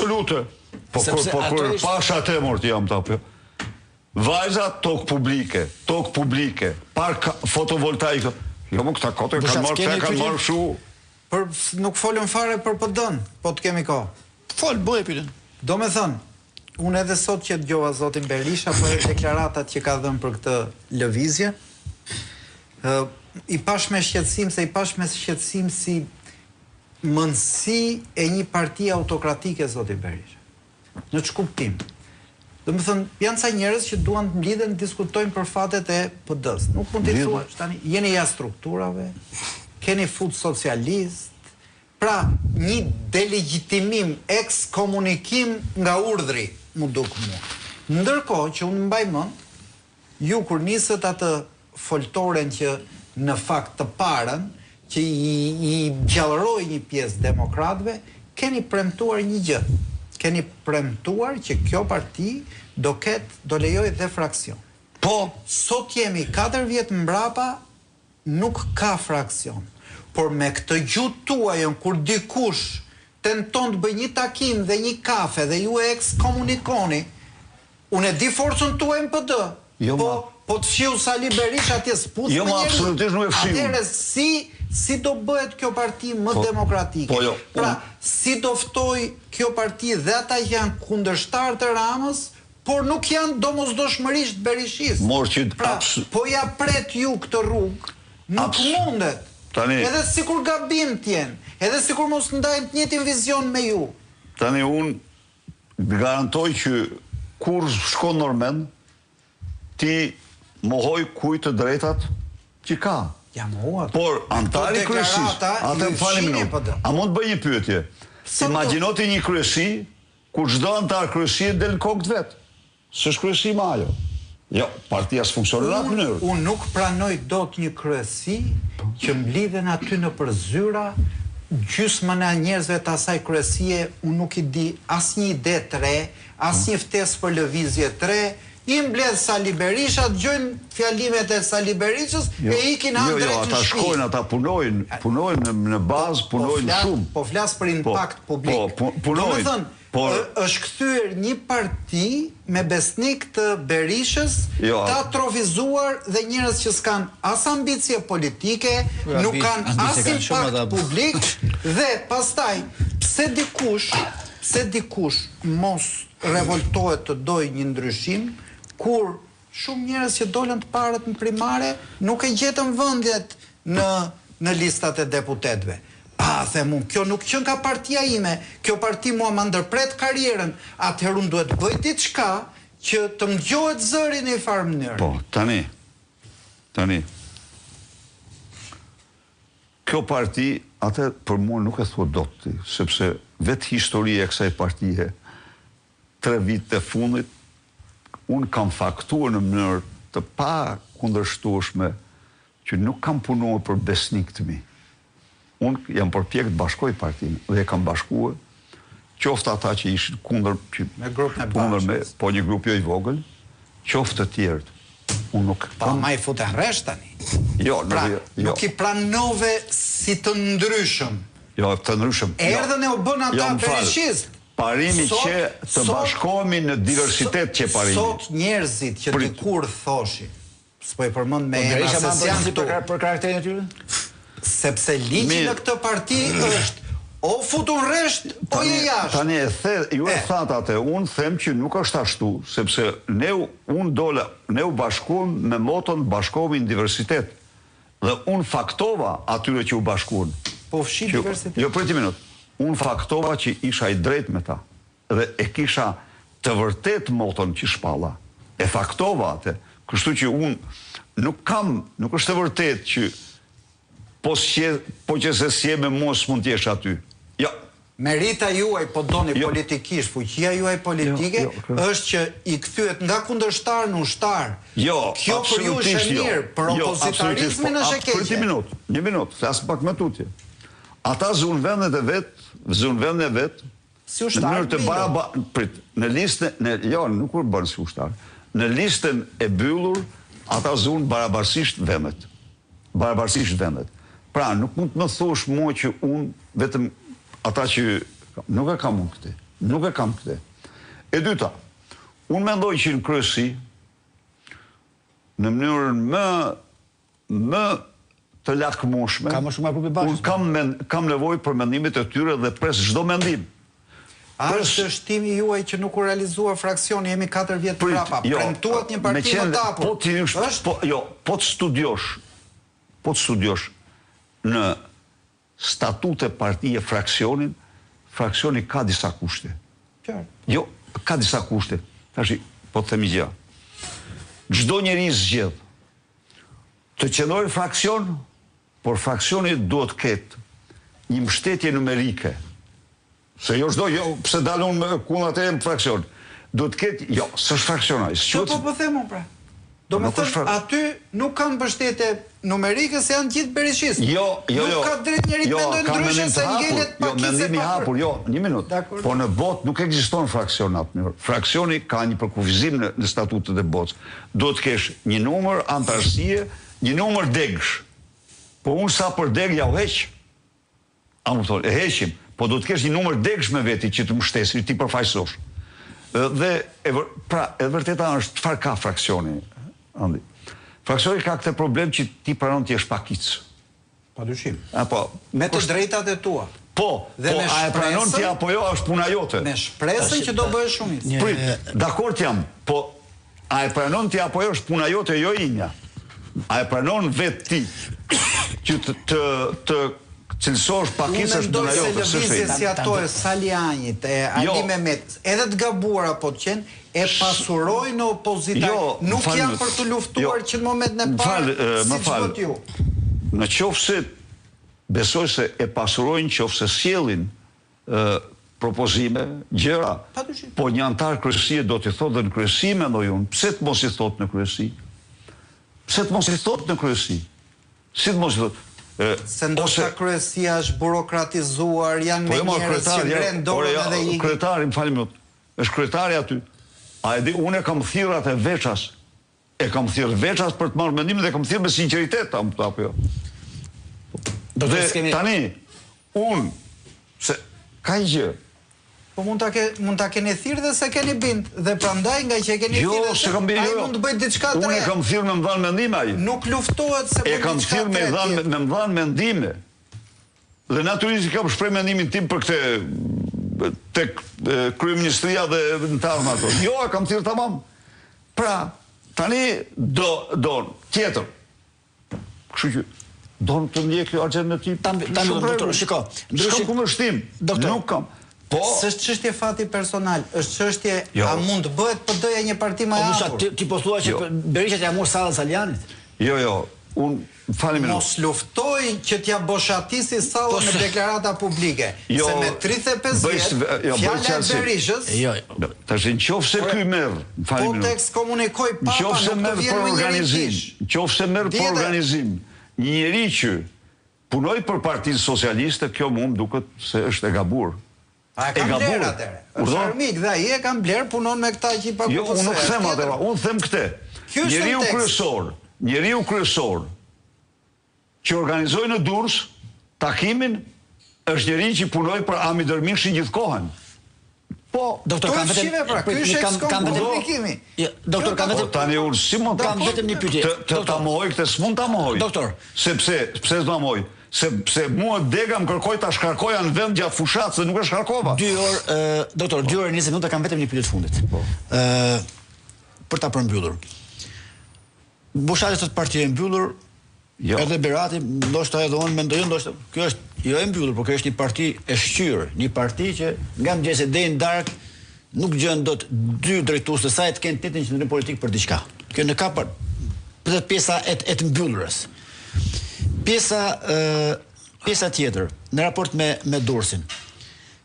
absolute. Po kur pasha temur të jam të apë. Vajza tokë publike, park fotovoltaike. Jo më këta kote kanë marrë shu. Nuk folën fare për PD-n, po të kemi ka. Folë, bëhe pyetën. Do me thënë, unë edhe sot që dëgjova zotin Berisha për deklaratat që ka dhënë për këtë lëvizje, i pash me shqetësim si mëndësi e një parti autokratike, zotin Berisha. Në që kuptim. Do me thënë, janë ca njerëz që duan të mblidhen të diskutojnë për fatet e PD-s. Nuk mund t'i thua, jeni ja strukturave, keni fut socialist, pra një delegjitimim, ekskomunikim nga urdhri, mu duk mua. Ndërkohë që unë mbaj mend, ju kur nisët atë foltoren që në fakt të parën, që i gjallëroi një pjesë demokratëve, keni premtuar një gjë. Keni premtuar që kjo parti do lejoj dhe fraksion. Po, sot jemi 4 vjet mbrapa, nuk ka fraksion. Por me këtë gjuhë tuajën, kur dikush tenton të bëj një takim dhe një kafe dhe ju e ekskomunikoni, unë e di forcën tuaj në PD. Po të fshiu Sali Berisha atje s'put me njëri. Absolutisht nuk e fshiu. Atëherë si do bëhet kjo parti më demokratike? Pra, si do ftoj kjo parti dhe ata që janë kundërshtar të Ramës, por nuk janë domosdoshmërisht berishistë. Pra, po ja pret ju këtë rrugë, nuk mundet. Edhe sikur gabim t'jen, edhe sikur mos ndajmë të njëjtin vizion me ju. Tani unë garantoj që kur shkon Normen, ti mohoj kujt të drejtat që ka. Por antari kryesisë, atë më falni minut, a mund të bëj një pyetje? Imagjino ti një kryesi, kur çdo antar kryesi del në kokë vet. S'është kryesi më ajo. Jo, partia s'funksionon në atë mënyrë. Unë nuk pranoj dot një kryesi që mblidhen aty në përzyra, gjysmën e njerëzve të asaj kryesie, unë nuk i di asnjë ide të re, asnjë ftesë për lëvizje të re. I mbledh Sali Berisha, dëgjojnë fjalimet e Sali Berishës e ikin drejt në shtëpi. Ata shkojnë, ata punojnë në bazë, punojnë shumë. Po flas për impakt publik. Punojnë. Është kthyer një parti me besnik të Berishës, të atrofizuar dhe njerëz që s'kan as ambicie politike, nuk kanë as impakt publik dhe pastaj pse dikush mos revoltohet të dojë një ndryshim, kur shumë njerëz që dolën të parët në primare nuk e gjetën vendjet në listat e deputetëve. Them unë, kjo nuk qenë ka partia ime, kjo parti mua më ndërpret karrierën, atëherë unë duhet bëj diçka që të më dëgjohet zëri në një farë mënyrë. Po, tani. Kjo parti, atë për mua nuk e thua dot ti, sepse vetë historia e kësaj partie 3 vite të fundit, unë kam faktuar në mënyrë të pa kundërshtueshme që nuk kam punuar për besnik të mi. Unë jam përpjek të bashkoj partinë dhe kam bashkuar, qoftë ata që ishin kundër me, po një grup jo i vogël, qoftë të tjerët. Unë nuk kam... Pa ma i futen rresht tani. Nuk i pranove si të ndryshëm. Jo, të ndryshëm. Erdhën e u bën ata berishist. Parimi që të bashkohemi në diversitet që parimi. Sot njerëzit që dikur thoshin, s'po i përmend me emra se janë për karakterin e tyre? Sepse ligji në këtë parti është o futun rresht o je jashtë. Tani ju e thatë atë, unë them që nuk është ashtu, sepse ne u bashkuam me moton bashkohemi në diversitet. Dhe unë faktova atyre që u bashkuan. Po fshi diversitet. Jo, për 10 minutë. Unë faktova që isha i drejt me ta dhe e kisha të vërtet moton që shpalla. E faktova atë. Kështu që unë nuk është të vërtet që po që se sje me mos mund t'jesh aty. Jo. Merita juaj po doni politikisht, fuqia juaj politike është që i kthyet nga kundërshtar në ushtar. Jo, kjo për ju është e mirë, për opozitarizmin është e keqe. Një minutë, flasë pak me tutje. Ata zunë vendet e vetë, si ushtar në listën, jo, nuk kur bënë si ushtar, në listën e byllur, ata zunë barabarsisht vendet. Pra, nuk mund të më thosh mua që unë, vetëm ata që nuk e kam unë këti. Nuk e kam këtë. E dyta, unë mendoj që në kryesi, në mënyrën më të lakmueshme, Ka më shumë grupi bashkë. unë kam nevojë për mendimet e tyre dhe pres çdo mendim. A është shtimi juaj që nuk u realizua fraksioni, jemi 4 vjet prapa, premtuat një parti më tapur. Po të studiosh në statute partije fraksionin, fraksioni ka disa kushte. Qartë. Jo, ka disa kushte. Tashi, po të themi gjë. Çdo njeri zgjedh të qëndrojë fraksion, por fraksioni duhet ketë një mbështetje numerike. Se jo, pse dalun me kunat e në fraksion. Duhet ketë, jo, s'është fraksionaj. Që po themu pra? Do me thënë, aty nuk kanë mbështetje numerike se janë gjithë berishis. Jo. Nuk ka drejt njeri të mendojnë ndryshe se ngelet pakicë. Jo, mendimi hapur, jo, një minutë. Po në botë nuk ekziston fraksion atë mënyrë. Fraksioni ka një përkufizim në statutët e botës. Do të kesh një numër antarësie, një numër degësh. Po unë sa për degë ja u heq. A më thonë, e heqim. Po do të kesh një numër degësh me veti që të mbështesë, ti përfaqësosh. Dhe, pra, e vërteta është çfarë ka fraksioni, Andi. Fraksioni ka këtë problem që ti pranon të jesh pakicë. Padyshim. Apo, me të drejtat e tua. Po, a e pranon ti apo jo, është puna jote. Me shpresën që do bëhesh shumicë. Prit, dakord jam, po a e pranon ti apo jo, është puna jote, jo inja. A e pranon vetë ti që të cilësosh pakicë është puna jote. Unë mendoj se lëvizje si ato e Salianit, e Ali Mehmet, edhe të gabuara po të qenë, e pasurojnë opozitar, nuk janë për të luftuar që në moment në parë, si që vët ju. Në qofë se besoj se e pasurojnë, qofë se sjellin propozime, gjëra, po një antar kryesie do t'i thotë dhe në kryesi, mendoj unë, pse të mos i thotë në kryesi? Pse të mos i thotë në kryesi? Si të mos i thotë? Se ndoshta kryesia është burokratizuar, janë me njerëz që ngrenë dorën edhe i... Kryetari, më falim minut, është kryetari aty. A e di, unë e kam thirrat e Veças. E kam thirr Veças për të marrë mendimin dhe kam thirr me sinqeritet, apo jo. Dhe tani, unë, se ka një gjë. Po mund ta keni thirrë dhe se keni bind, dhe prandaj nga që e keni thirrë, ai mund të bëjë diçka të re. Unë e kam thirrë me më dhanë mendime ai. Nuk luftohet se e kam thirrë me më dhanë mendime. Dhe natyrisht kam shpreh mendimin tim për këtë tek kryeministria dhe në të ardhmen ato. Jo, e kam thirrë tamam. Pra, tani do tjetër. Kështu që do të ndjej kjo alternativë. Doktor, shiko. S'kam kundërshtim. Nuk kam. Po, s'është çështje fati personal, është çështje a mund të bëhet PD-ja një parti më e hapur. Ti po thua që Berisha t'ia mos sallën Salianit? Jo, unë falim minut. Mos luftoj që t'ja boshatisi sallën me deklarata publike. Se me 35 vjet, fjala e Berishës... Tash nëse ky merr, falim minut. Po tek komunikoj papa, nuk të vjen me njëri kish. Nëse merr për organizim një njeri që punoi për Partinë Socialiste, kjo më duket se është e gabuar. A e kam bler atëre. Është armik dhe ai e kam bler, punon me këta që i paguajnë. Jo, unë nuk them atëra, unë them këtë. Njeriu kryesor që organizoi në Durrës takimin është njeri që punoi për Ami Dermishin gjithkohën. Po, doktor kam vetëm tani unë si mund kam vetëm një pyetje. Të ta mohoj këtë, s'mund ta mohoj. Doktor, pse s'do ta mohoj? Sepse mua dega më kërkoj ta shkarkoja në vend gjatë fushat, se nuk e shkarkova. 2 orë, doktor, 2 orë 20 minuta kam vetëm një pyetje të fundit. Për ta përmbyllur. Bushati thotë partia e mbyllur, edhe Berati, ndoshta edhe unë mendoj, ndoshta kjo është jo e mbyllur, por kjo është një parti e shqyrë, një parti që nga mëngjesi deri në darkë nuk gjën dot 2 drejtues të saj të kenë të njëjtin qendrim politik për diçka. Kjo në ka për pjesa e të mbyllurës. Pjesa tjetër, në raport me Durrësin.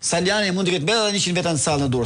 Saliani mund të ketë mbledhur 100 veta në sallë në Durrës.